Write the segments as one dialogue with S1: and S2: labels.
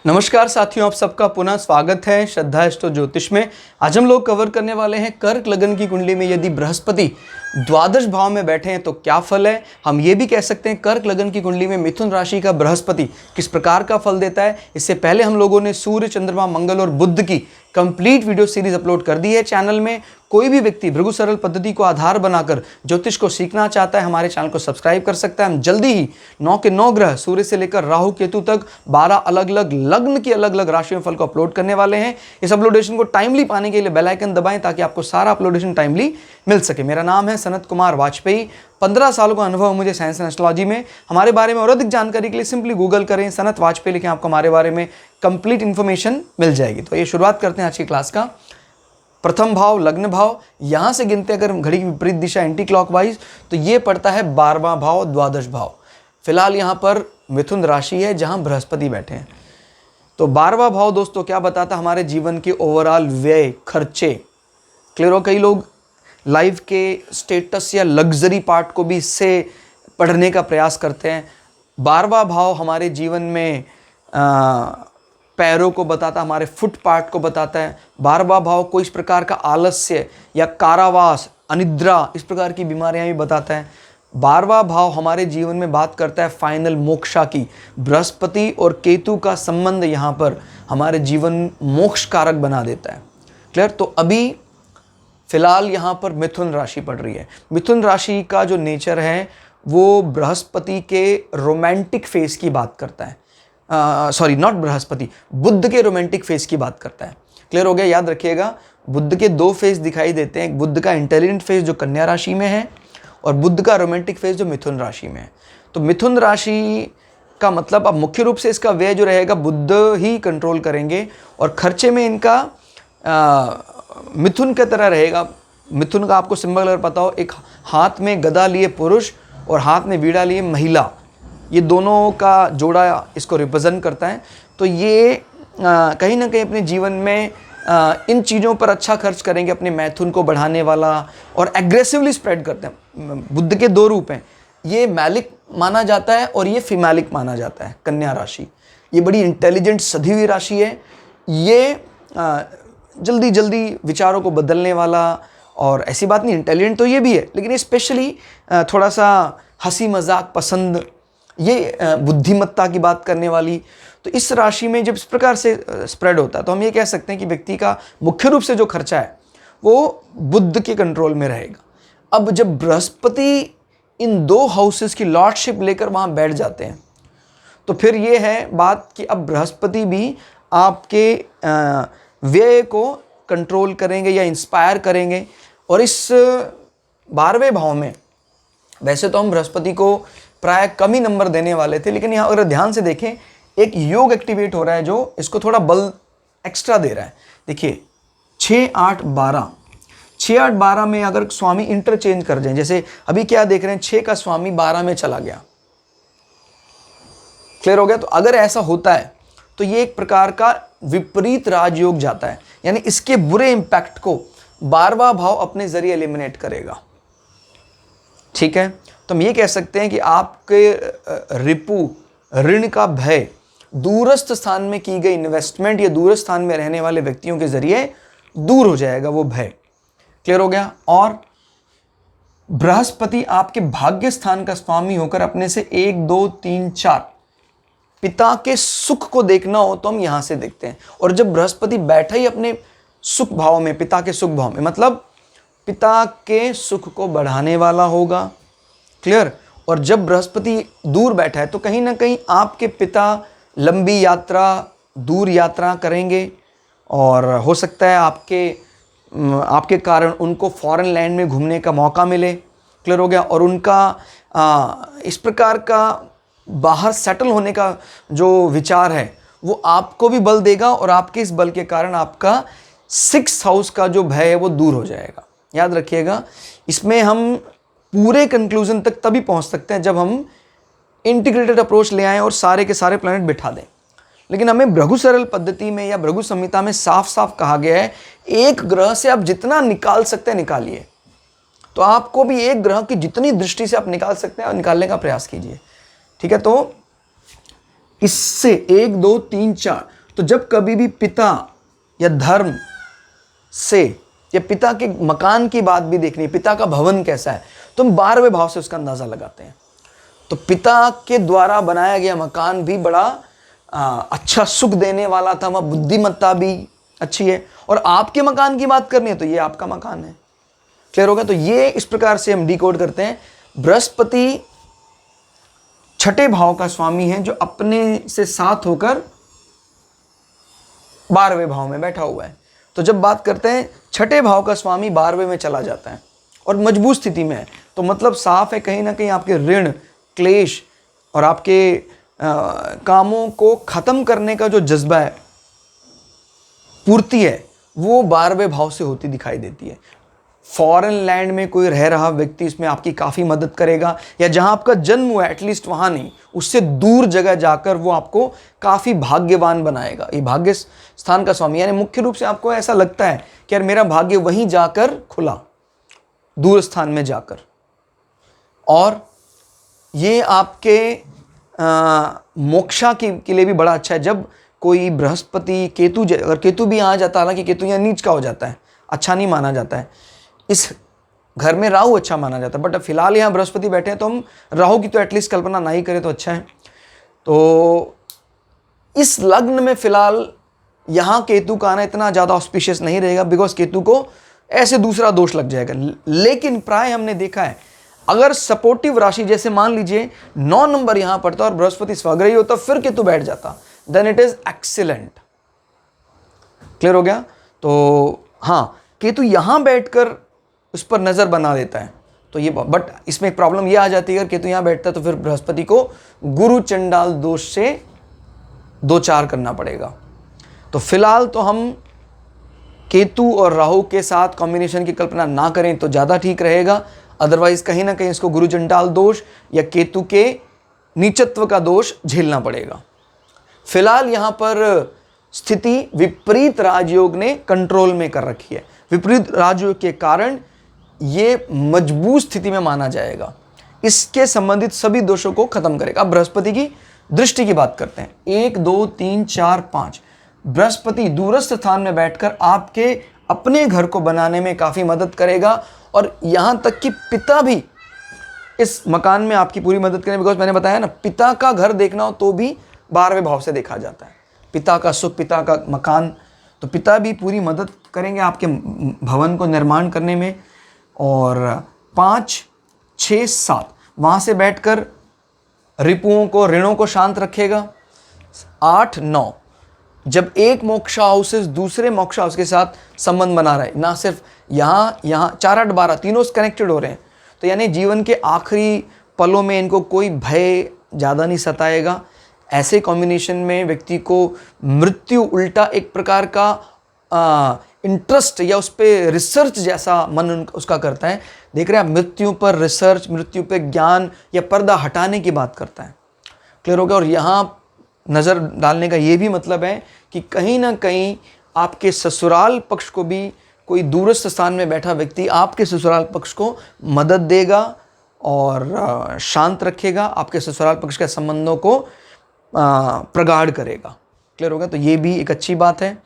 S1: नमस्कार साथियों, आप सबका पुनः स्वागत है श्रद्धा एस्ट्रो ज्योतिष में। आज हम लोग कवर करने वाले हैं कर्क लगन की कुंडली में यदि बृहस्पति द्वादश भाव में बैठे हैं तो क्या फल है। हम ये भी कह सकते हैं कर्क लगन की कुंडली में मिथुन राशि का बृहस्पति किस प्रकार का फल देता है। इससे पहले हम लोगों ने सूर्य, चंद्रमा, मंगल और बुध की कंप्लीट वीडियो सीरीज अपलोड कर दी है चैनल में। कोई भी व्यक्ति भृगु सरल पद्धति को आधार बनाकर ज्योतिष को सीखना चाहता है, हमारे चैनल को सब्सक्राइब कर सकता है। हम जल्दी ही 9 के 9 ग्रह सूर्य से लेकर राहु केतु तक 12 अलग अलग लग्न की अलग अलग राशियों फल को अपलोड करने वाले हैं। इस अपलोडेशन को टाइमली पाने के लिए बेल आइकन दबाएं ताकि आपको सारा अपलोडेशन टाइमली मिल सके। मेरा नाम है सनत कुमार वाजपेयी। 15 सालों का अनुभव मुझे साइंस एंड एस्ट्रोलॉजी में। हमारे बारे में और अधिक जानकारी के लिए सिंपली गूगल करें, सनत वाजपेयी लिखें, आपको हमारे बारे में कंप्लीट इन्फॉर्मेशन मिल जाएगी। तो ये शुरुआत करते हैं आज की क्लास का। प्रथम भाव लग्न भाव, यहां से गिनते अगर घड़ी की विपरीत दिशा एंटी क्लॉकवाइज तो ये पड़ता है 12वां भाव, द्वादश भाव। फिलहाल यहां पर मिथुन राशि है जहां बृहस्पति बैठे हैं। तो 12वां भाव दोस्तों क्या बताता, हमारे जीवन के ओवरऑल व्यय, खर्चे। क्लियर हो? कई लोग लाइफ के स्टेटस या लग्जरी पार्ट को भी इससे पढ़ने का प्रयास करते हैं। 12वां भाव हमारे जीवन में पैरों को बताता, हमारे फुट पार्ट को बताता है। 12वां भाव कोई इस प्रकार का आलस्य या कारावास, अनिद्रा, इस प्रकार की बीमारियां भी बताता है। 12वां भाव हमारे जीवन में बात करता है फाइनल मोक्षा की। बृहस्पति और केतु का संबंध यहाँ पर हमारे जीवन मोक्ष कारक बना देता है। क्लियर? तो अभी फिलहाल यहाँ पर मिथुन राशि पड़ रही है। मिथुन राशि का जो नेचर है वो बृहस्पति के रोमांटिक फेस की बात करता है। सॉरी, नॉट बृहस्पति, बुध के रोमांटिक फेस की बात करता है। क्लियर हो गया? याद रखिएगा, बुध के 2 फेस दिखाई देते हैं। एक बुध का इंटेलिजेंट फेस जो कन्या राशि में है और बुध का रोमांटिक फेस जो मिथुन राशि में है। तो मिथुन राशि का मतलब अब मुख्य रूप से इसका व्यय जो रहेगा बुध ही कंट्रोल करेंगे और खर्चे में इनका मिथुन की तरह रहेगा। मिथुन का आपको सिंबल अगर पता हो, एक हाथ में गदा लिए पुरुष और हाथ में वीणा लिए महिला, ये दोनों का जोड़ा इसको रिप्रेजेंट करता है। तो ये कहीं ना कहीं अपने जीवन में इन चीज़ों पर अच्छा खर्च करेंगे, अपने मैथुन को बढ़ाने वाला, और एग्रेसिवली स्प्रेड करते हैं। बुध के 2 रूप हैं, ये मैलिक माना जाता है और ये फीमैलिक माना जाता है। कन्या राशि ये बड़ी इंटेलिजेंट सधी हुई राशि है। ये जल्दी जल्दी विचारों को बदलने वाला, और ऐसी बात नहीं, इंटेलिजेंट तो ये भी है, लेकिन स्पेशली थोड़ा सा हंसी मजाक पसंद, ये बुद्धिमत्ता की बात करने वाली। तो इस राशि में जब इस प्रकार से स्प्रेड होता है तो हम ये कह सकते हैं कि व्यक्ति का मुख्य रूप से जो खर्चा है वो बुध के कंट्रोल में रहेगा। अब जब बृहस्पति इन 2 हाउसेस की लॉर्डशिप लेकर वहाँ बैठ जाते हैं तो फिर ये है बात कि अब बृहस्पति भी आपके व्यय को कंट्रोल करेंगे या इंस्पायर करेंगे। और इस 12वें भाव में वैसे तो हम बृहस्पति को प्राय कम ही नंबर देने वाले थे, लेकिन यहाँ अगर ध्यान से देखें एक योग एक्टिवेट हो रहा है जो इसको थोड़ा बल एक्स्ट्रा दे रहा है। देखिए 6, 8, 12, 6, 8, 12 में अगर स्वामी इंटरचेंज कर जाए, जैसे अभी क्या देख रहे हैं, 6 का स्वामी 12 में चला गया। क्लियर हो गया? तो अगर ऐसा होता है तो ये एक प्रकार का विपरीत राजयोग जाता है, यानी इसके बुरे इंपैक्ट को 12वां भाव अपने जरिए एलिमिनेट करेगा। ठीक है? तो हम ये कह सकते हैं कि आपके रिपु, ऋण का भय, दूरस्थ स्थान में की गई इन्वेस्टमेंट या दूरस्थ स्थान में रहने वाले व्यक्तियों के जरिए दूर हो जाएगा वो भय। क्लियर हो गया? और बृहस्पति आपके भाग्य स्थान का स्वामी होकर अपने से 1, 2, 3, 4 पिता के सुख को देखना हो तो हम यहां से देखते हैं। और जब बृहस्पति बैठा ही अपने सुख भाव में, पिता के सुख भाव में, मतलब पिता के सुख को बढ़ाने वाला होगा। क्लियर? और जब बृहस्पति दूर बैठा है तो कहीं ना कहीं आपके पिता लंबी यात्रा, दूर यात्रा करेंगे और हो सकता है आपके कारण उनको फॉरेन लैंड में घूमने का मौका मिले। क्लियर हो गया? और उनका इस प्रकार का बाहर सेटल होने का जो विचार है वो आपको भी बल देगा और आपके इस बल के कारण आपका 6th हाउस का जो भय है वो दूर हो जाएगा। याद रखिएगा, इसमें हम पूरे कंक्लूजन तक तभी पहुंच सकते हैं जब हम इंटीग्रेटेड अप्रोच ले आएं और सारे के सारे प्लैनेट बिठा दें। लेकिन हमें भृगु सरल पद्धति में या भृगु संहिता में साफ साफ कहा गया है एक ग्रह से आप जितना निकाल सकते हैं निकालिए। तो आपको भी एक ग्रह की जितनी दृष्टि से आप निकाल सकते हैं और निकालने का प्रयास कीजिए। ठीक है? तो इससे 1 2 3 4, तो जब कभी भी पिता या धर्म से या पिता के मकान की बात भी देखनी है, पिता का भवन कैसा है, तो हम 12वें भाव से उसका अंदाजा लगाते हैं। तो पिता के द्वारा बनाया गया मकान भी बड़ा अच्छा सुख देने वाला था, वह बुद्धिमत्ता भी अच्छी है, और आपके मकान की बात करनी है तो ये आपका मकान है। क्लियर होगा? तो ये इस प्रकार से हम डिकोड करते हैं। बृहस्पति छठे भाव का स्वामी है, जो अपने से साथ होकर 12वें भाव में बैठा हुआ है। तो जब बात करते हैं छठे भाव का स्वामी 12वें में चला जाता है और मजबूत स्थिति में है, तो मतलब साफ है कहीं ना कहीं आपके ऋण, क्लेश और आपके कामों को खत्म करने का जो जज्बा है, पूर्ति है, वो 12वें भाव से होती दिखाई देती है। फॉरेन लैंड में कोई रह रहा व्यक्ति इसमें आपकी काफ़ी मदद करेगा, या जहां आपका जन्म हुआ है एटलीस्ट वहां नहीं, उससे दूर जगह जाकर वो आपको काफ़ी भाग्यवान बनाएगा। ये भाग्य स्थान का स्वामी, यानी मुख्य रूप से आपको ऐसा लगता है कि यार मेरा भाग्य वहीं जाकर खुला, दूर स्थान में जाकर। और ये आपके मोक्षा के लिए भी बड़ा अच्छा है। जब कोई बृहस्पति केतु, अगर केतु भी आ जाता है, हालांकि केतु यहाँ नीच का हो जाता है, अच्छा नहीं माना जाता है, इस घर में राहु अच्छा माना जाता है, बट फिलहाल यहाँ बृहस्पति बैठे हैं तो हम राहु की तो एटलीस्ट कल्पना ना ही करें तो अच्छा है। तो इस लग्न में फिलहाल यहाँ केतु का आना इतना ज़्यादा ऑस्पिशियस नहीं रहेगा, बिकॉज केतु को ऐसे दूसरा दोष लग जाएगा। लेकिन प्राय हमने देखा है अगर सपोर्टिव राशि, जैसे मान लीजिए 9 नंबर यहाँ पड़ता और बृहस्पति स्वग्रही होता, फिर केतु बैठ जाता, then it is excellent. Clear हो गया? तो हाँ, केतु यहाँ बैठकर उस पर नजर बना देता है, तो ये, बट इसमें एक प्रॉब्लम ये आ जाती है, अगर केतु यहाँ बैठता है तो फिर बृहस्पति को गुरु चंडाल दोष से 2-4 करना पड़ेगा। तो फिलहाल तो हम केतु और राहु के साथ कॉम्बिनेशन की कल्पना ना करें तो ज़्यादा ठीक रहेगा, अदरवाइज कहीं ना कहीं इसको गुरु चंडाल दोष या केतु के नीचत्व का दोष झेलना पड़ेगा। फिलहाल यहाँ पर स्थिति विपरीत राजयोग ने कंट्रोल में कर रखी है। विपरीत राजयोग के कारण ये मजबूत स्थिति में माना जाएगा, इसके संबंधित सभी दोषों को खत्म करेगा। अब बृहस्पति की दृष्टि की बात करते हैं। 1 2 3 4 5 बृहस्पति दूरस्थ स्थान में बैठकर आपके अपने घर को बनाने में काफ़ी मदद करेगा, और यहाँ तक कि पिता भी इस मकान में आपकी पूरी मदद करें, बिकॉज मैंने बताया ना, पिता का घर देखना हो तो भी 12वें भाव से देखा जाता है, पिता का सुख, पिता का मकान। तो पिता भी पूरी मदद करेंगे आपके भवन को निर्माण करने में। और 5 6 7 वहाँ से बैठकर रिपुओं को, ऋणों को शांत रखेगा। 8 9 जब एक मोक्ष हाउस दूसरे मोक्ष हाउस के साथ संबंध बना रहा है, ना सिर्फ यहाँ 4 8 12 तीनों कनेक्टेड हो रहे हैं, तो यानी जीवन के आखिरी पलों में इनको कोई भय ज़्यादा नहीं सताएगा। ऐसे कॉम्बिनेशन में व्यक्ति को मृत्यु उल्टा एक प्रकार का इंटरेस्ट या उस पर रिसर्च जैसा मन उसका करता है। देख रहे हैं, मृत्यु पर रिसर्च, मृत्यु पर ज्ञान या पर्दा हटाने की बात करता है। क्लियर हो गया? और यहाँ नज़र डालने का ये भी मतलब है कि कहीं ना कहीं आपके ससुराल पक्ष को भी कोई दूरस्थ स्थान में बैठा व्यक्ति आपके ससुराल पक्ष को मदद देगा और शांत रखेगा, आपके ससुराल पक्ष के संबंधों को प्रगाढ़ करेगा। क्लियर होगा? तो ये भी एक अच्छी बात है।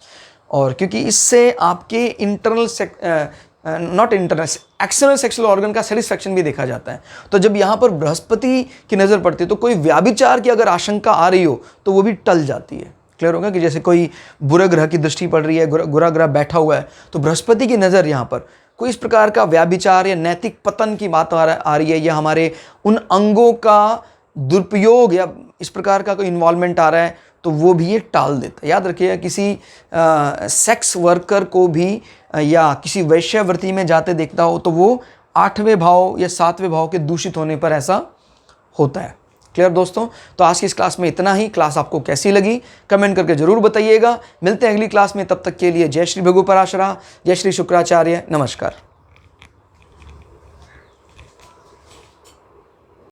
S1: और क्योंकि इससे आपके एक्सटर्नल सेक्सुअल ऑर्गन का सेटिस्फैक्शन भी देखा जाता है। तो जब यहाँ पर बृहस्पति की नज़र पड़ती है तो कोई व्याभिचार की अगर आशंका आ रही हो तो वो भी टल जाती है। क्लियर होगा? कि जैसे कोई बुरे ग्रह की दृष्टि पड़ रही है, बुरा ग्रह बैठा हुआ है, तो बृहस्पति की नज़र यहाँ पर कोई इस प्रकार का व्याभिचार या नैतिक पतन की बात आ रही है, या हमारे उन अंगों का दुरुपयोग या इस प्रकार का कोई इन्वॉल्वमेंट आ रहा है, तो वो भी ये टाल देता है। याद रखिएगा, किसी सेक्स वर्कर को भी या किसी वैश्यावृत्ति में जाते देखता हो तो वो 8वें भाव या 7वें भाव के दूषित होने पर ऐसा होता है। क्लियर दोस्तों? तो आज की इस क्लास में इतना ही। क्लास आपको कैसी लगी कमेंट करके जरूर बताइएगा। मिलते हैं अगली क्लास में, तब तक के लिए जय श्री भृगु पराशरा, जय श्री शुक्राचार्य, नमस्कार।